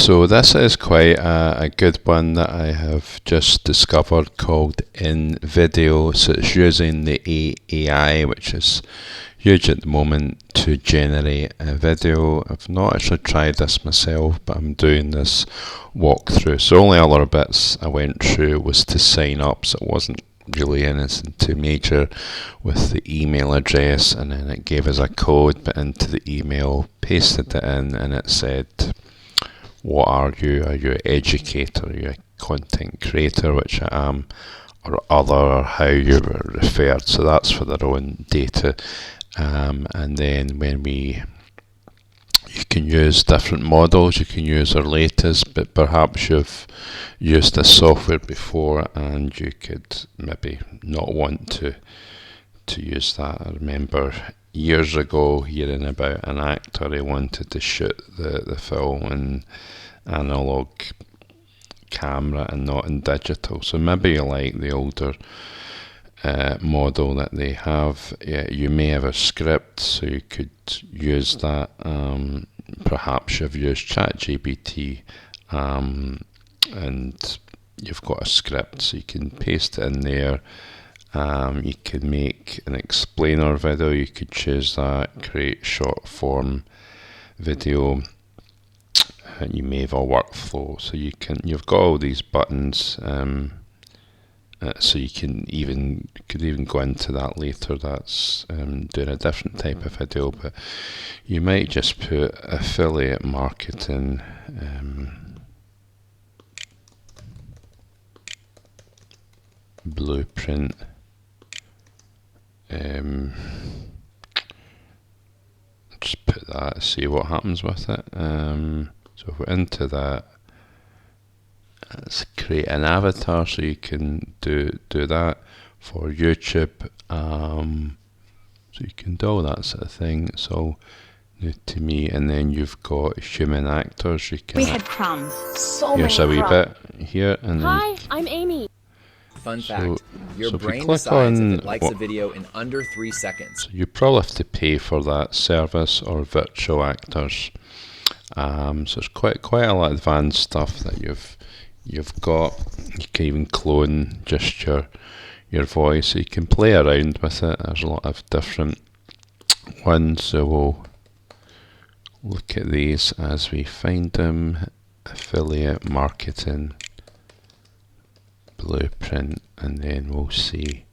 So this is quite a good one that I have just discovered called InVideo. So it's using the AI, which is huge at the moment, to generate a video. I've not actually tried this myself, but I'm doing this walkthrough. So only other bits I went through was to sign up, so it wasn't really anything too major with the email address, and then it gave us a code, but into the email, pasted it in, and it said, what are you? Are you an educator? Are you a content creator, which I am, or other, or how you were referred? So that's for their own data. And then you can use different models, you can use our latest, but perhaps you've used this software before and you could maybe not want to use that. I remember years ago hearing about an actor who wanted to shoot the film in analog camera and not in digital. So maybe you like the older model that they have. Yeah, you may have a script, so you could use that. Perhaps you've used ChatGPT and you've got a script, so you can paste it in there. You can make an explainer video, you could choose that, create short form video, and you may have a workflow, so you've got all these buttons, so you could even go into that later. That's doing a different type of video, but you might just put affiliate marketing, blueprint, just put that, see what happens with it. So if we're into that, let's create an avatar, so you can do that for YouTube. So you can do all that sort of thing. So new to me, and then you've got human actors. You can. We had crumbs. So here's a wee bit here, and then. Hi, I'm Amy. Fun fact, your so brain click decides on if it likes a video in under 3 seconds. So you probably have to pay for that service or virtual actors. So it's quite a lot of advanced stuff that you've got. You can even clone just your voice, so you can play around with it. There's a lot of different ones, so we'll look at these as we find them. Affiliate marketing, blueprint, and then we'll see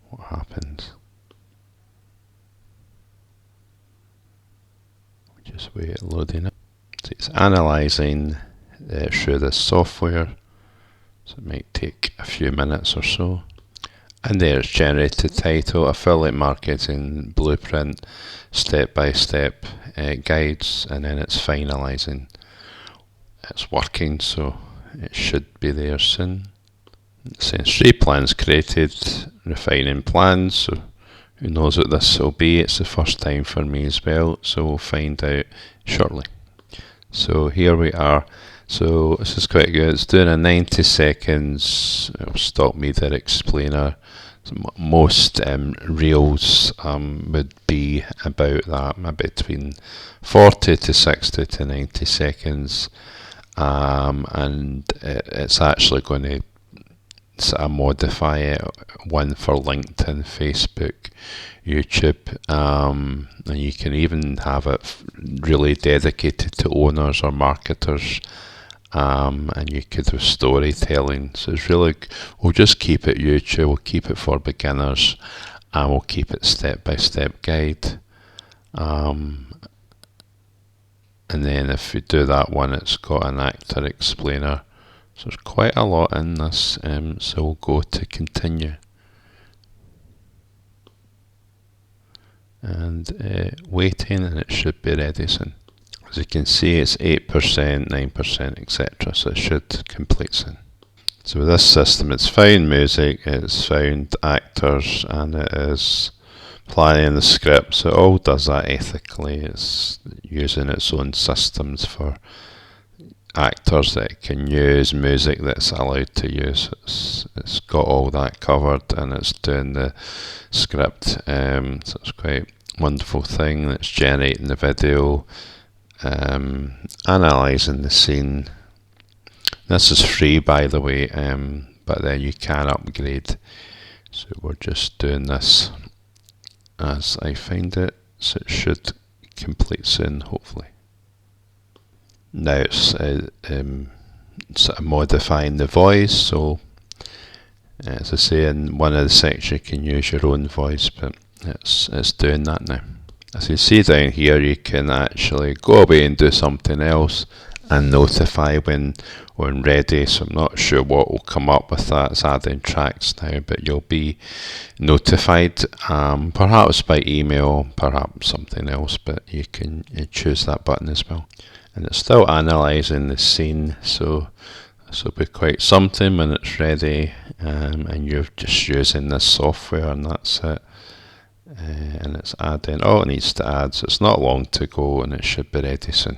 what happens. Just wait, loading it. So it's analysing through this software, so it might take a few minutes or so. And there it's generated title, affiliate marketing, blueprint, step-by-step guides, and then it's finalising. It's working, so it should be there soon. It says 3 plans created, refining plans, so who knows what this will be. It's the first time for me as well, so we'll find out shortly. So here we are. So this is quite good. It's doing a 90 seconds stock media explainer. So most reels would be about that, maybe between 40 to 60 to 90 seconds. And it's actually going to sort of modify it, one for LinkedIn, Facebook, YouTube, and you can even have it really dedicated to owners or marketers, and you could have storytelling. So it's really, we'll just keep it YouTube, we'll keep it for beginners, and we'll keep it step-by-step guide. And then if you do that one, it's got an actor explainer. So there's quite a lot in this, so we'll go to continue. And waiting, and it should be ready soon. As you can see, it's 8%, 9%, etc. So it should complete soon. So with this system, it's found music, it's found actors, and it is planning the script. So it all does that ethically. It's using its own systems for actors that it can use, music that's allowed to use. It's got all that covered, and it's doing the script. So it's quite a wonderful thing. It's generating the video, analysing the scene. This is free, by the way, but then you can upgrade. So we're just doing this as I find it, so it should complete soon, hopefully. Now it's sort of modifying the voice, so as I say, in one of the sections you can use your own voice, but it's doing that now. As you see down here, you can actually go away and do something else and notify when ready. So I'm not sure what will come up with that. It's adding tracks now, but you'll be notified, perhaps by email, perhaps something else, but you can choose that button as well. And it's still analysing the scene, so this will be quite something when it's ready, and you're just using this software and that's it. And it's adding, it needs to add, so it's not long to go and it should be ready soon.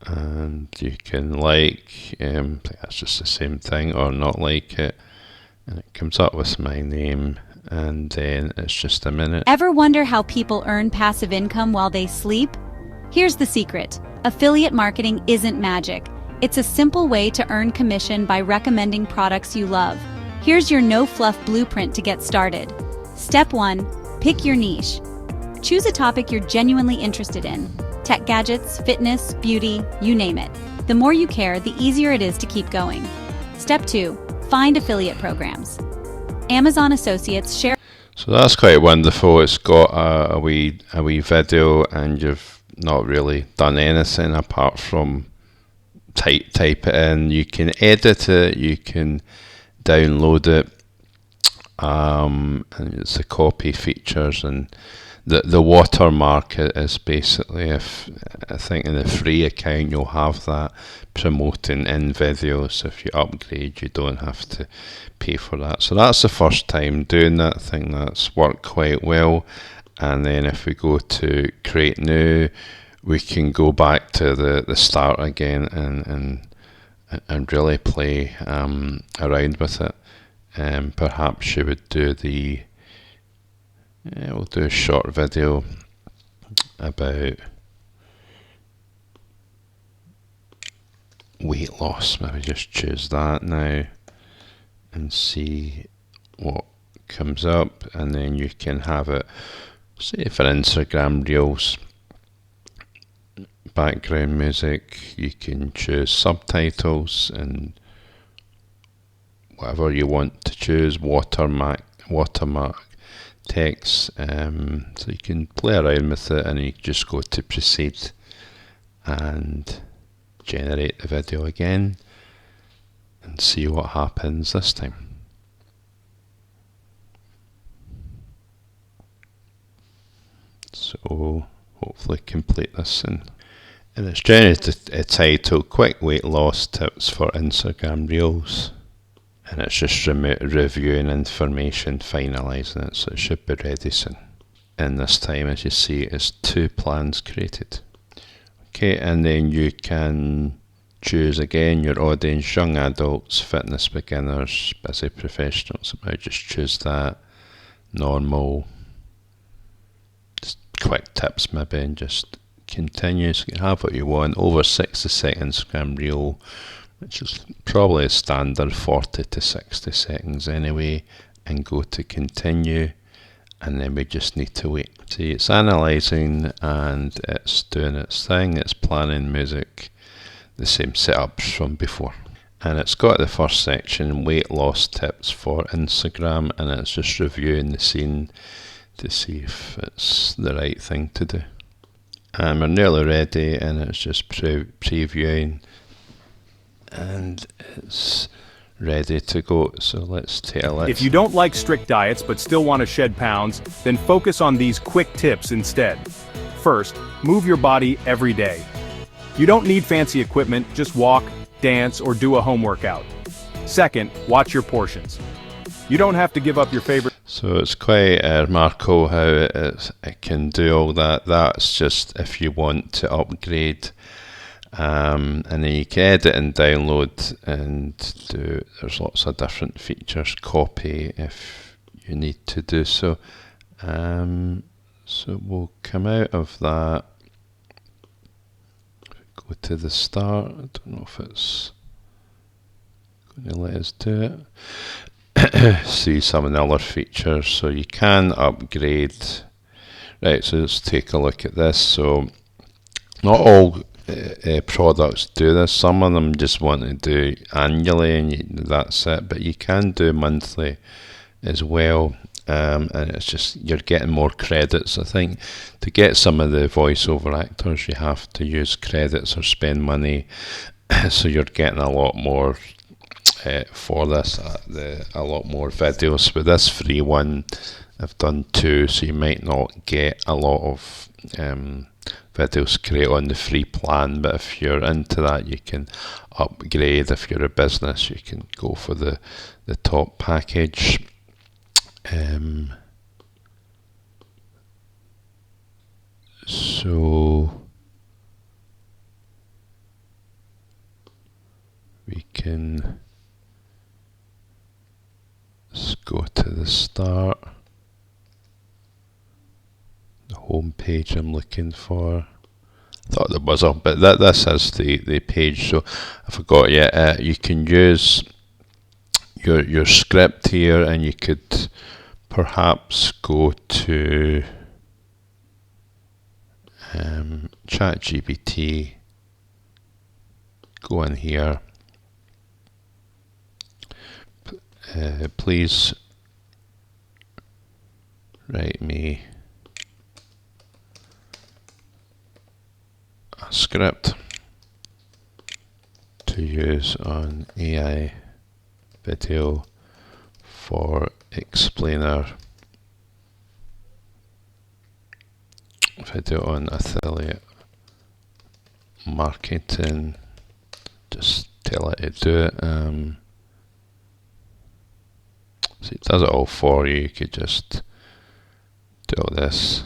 And you can that's just the same thing, or not like it, and it comes up with my name, and then it's just a minute. Ever wonder how people earn passive income while they sleep? Here's the secret. Affiliate marketing isn't magic. It's a simple way to earn commission by recommending products you love. Here's your no-fluff blueprint to get started. Step 1. Pick your niche. Choose a topic you're genuinely interested in. Tech gadgets, fitness, beauty, you name it. The more you care, the easier it is to keep going. Step 2. Find affiliate programs. Amazon associates share. So that's quite wonderful. It's got a wee video, and you've not really done anything apart from type it in. You can edit it, you can download it, and it's the copy features, and the watermark is basically, if I think in the free account you'll have that promoting InVideo, so if you upgrade you don't have to pay for that. So that's the first time doing that. I think that's worked quite well. And then if we go to create new, we can go back to the start again and really play around with it. Perhaps you would do we'll do a short video about weight loss. Maybe just choose that now and see what comes up, and then you can have it, say for Instagram Reels, background music. You can choose subtitles and whatever you want to choose, watermark text, so you can play around with it, and you just go to proceed and generate the video again and see what happens this time. So hopefully complete this soon. And it's generated a title, Quick Weight Loss Tips for Instagram Reels. And it's just reviewing information, finalising it, so it should be ready soon. And this time, as you see, it's 2 plans created. Okay, and then you can choose again your audience: young adults, fitness beginners, busy professionals. I just choose that, normal, just quick tips maybe, and just continue. So you can have what you want. Over 60-second Instagram reel, which is probably a standard 40 to 60 seconds anyway, and go to continue, and then we just need to wait. See, it's analysing and it's doing its thing. It's planning music, the same setups from before. And it's got the first section, weight loss tips for Instagram, and it's just reviewing the scene to see if it's the right thing to do. And we're nearly ready, and it's just previewing, and it's ready to go. So let's take a look. If you don't like strict diets but still want to shed pounds, then focus on these quick tips instead. First, move your body every day. You don't need fancy equipment, just walk, dance, or do a home workout. Second, watch your portions. You don't have to give up your favorite. So it's quite remarkable how it can do all that. That's just if you want to upgrade. And then you can edit and download and do, there's lots of different features, copy if you need to do so. So we'll come out of that, go to the start. I don't know if it's going to let us do it. See some of the other features, so you can upgrade. Right, so let's take a look at this. So not all products do this. Some of them just want to do annually, and that's it. But you can do monthly as well, and it's just you're getting more credits. I think to get some of the voiceover actors, you have to use credits or spend money. So you're getting a lot more for this. A lot more videos. With this free one, I've done 2, so you might not get a lot of videos created on the free plan, but if you're into that, you can upgrade. If you're a business, you can go for the top package. So we can let's go to the start, the home page I'm looking for. I thought there was but this is the page. So I forgot. Yeah, you can use your script here, and you could perhaps go to ChatGPT. Go in here. Please write me a script to use on AI video for explainer video on affiliate marketing. Just tell it to do it. So it does it all for you. You could just do all this.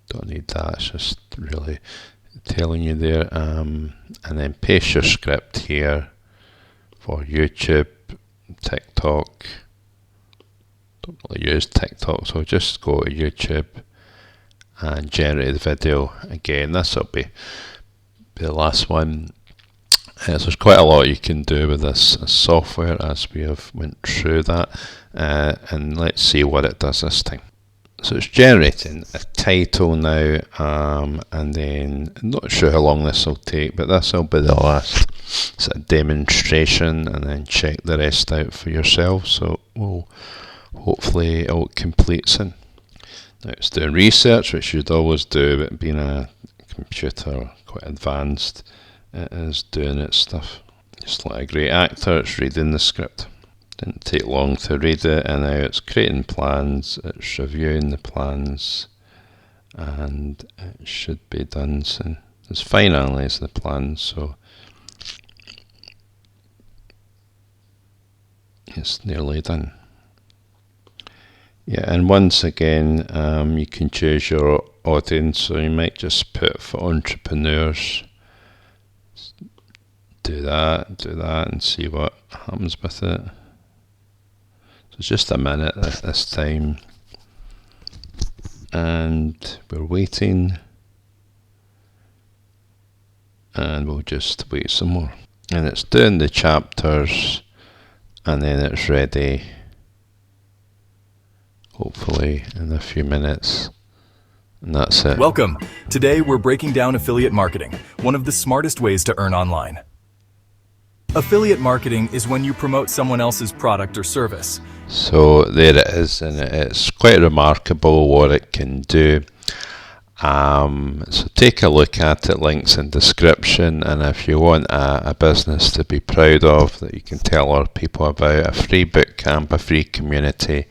Don't need that, it's just really telling you there. And then paste your script here for YouTube, TikTok. Don't really use TikTok, so just go to YouTube and generate the video. Again, this will be the last one. So there's quite a lot you can do with this software, as we have went through that, and let's see what it does this time. So it's generating a title now, and then I'm not sure how long this will take, but this will be the last sort of demonstration, and then check the rest out for yourself. So we'll hopefully it will complete soon. Now it's doing research, which you'd always do, but being a computer quite advanced, it is doing its stuff. Just like a great actor, it's reading the script. Didn't take long to read it, and now it's creating plans, it's reviewing the plans, and it should be done soon. It's finalised the plans, so it's nearly done. Yeah, and once again, you can choose your audience, so you might just put for entrepreneurs. Do that, and see what happens with it. So it's just a minute this time, and we're waiting, and we'll just wait some more. And it's doing the chapters, and then it's ready, hopefully in a few minutes. And that's it. Welcome. Today we're breaking down affiliate marketing, one of the smartest ways to earn online. Affiliate marketing is when you promote someone else's product or service. So there it is, and it's quite remarkable what it can do. So take a look at it, links in description, and if you want a business to be proud of, that you can tell other people about, a free bootcamp, a free community,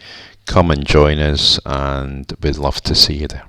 come and join us, and we'd love to see you there.